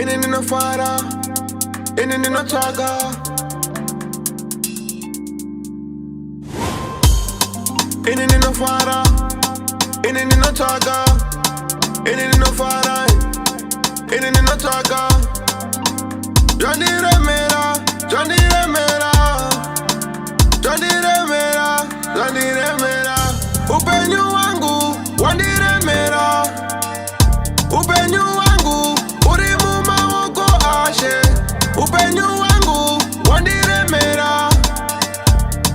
Inini no fara, inini no chaga. Inini no fara, inini no chaga. Inini no fara, inini no chaga. Johnny Remera, Johnny Remera, Johnny Remera, Johnny Remera. Hupenyu wangu, Johnny Remera. Hupenyu wangu, urimu mawoko ashe. Hupenyu wangu, Johnny Remera.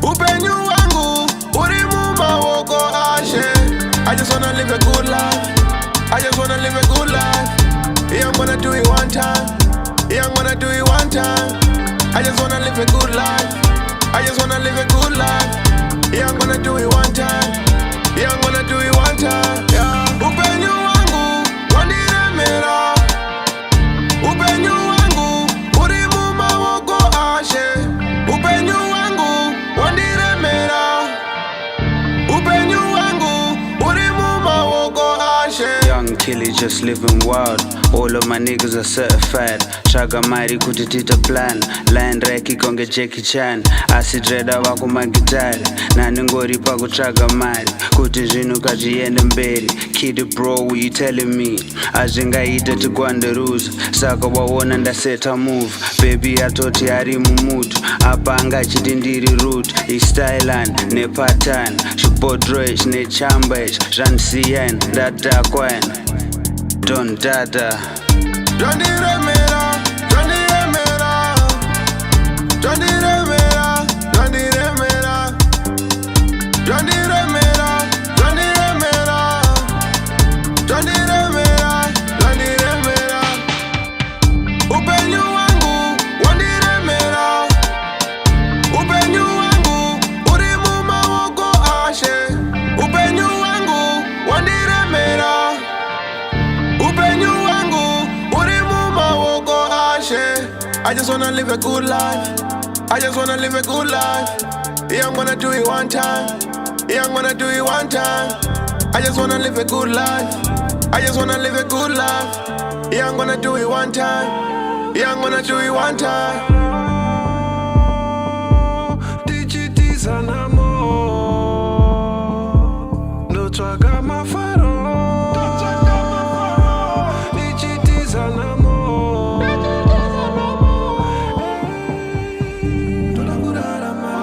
Hupenyu wangu, urimu mawoko ashe. I just wanna live a good life. I just wanna live a good life. Yeah, I'm gonna do it one time. Yeah, I'm gonna do it one time. I just wanna live a good life. I just wanna live a good life. Yeah, I'm gonna do it one time. Yeah, I'm gonna do it one time. Yeah. Hupenyu wangu, Johnny Remera. Hupenyu wangu, urimu mawoko ashe. Hupenyu wangu, Johnny Remera. Hupenyu wangu, urimu mawoko ashe. Young Killy just living wild. All of my niggas are certified. Chaga mari kutitita plan. Line reki konge Jackie Chan. Asidreda wako magitari. Nani ngori pa kuchaga mari. Kuti zinu kajiende mberi. Kiddy bro, what you telling me? Ajenga ite tigwande rules. Saka wawona ndaseta move. Baby atoti ari mumutu. Apa anga chitindiri root. Istylan, ne pattern. Shupodresh, ne chambesh. Jansien, data kwen. Don Dada. Johnny Remera, Johnny Remera, Johnny Remera, Johnny Remera, Johnny Remera, Johnny Remera, Johnny Remera, Johnny Remera. Hupenyu wangu, Johnny Remera. Hupenyu wangu, urimu mawoko ashe. Hupenyu wangu, Johnny Remera. Hupenyu wangu, urimu mawoko ashe. I just wanna live a good life. I just wanna live a good life. Yeah, I'm gonna do it one time. Yeah, I'm gonna do it one time. I just wanna live a good life. I just wanna live a good life. Yeah, I'm gonna do it one time. Yeah, I'm gonna do it one time. Digitiza namo. No chaga mafaro. Tula kurarama.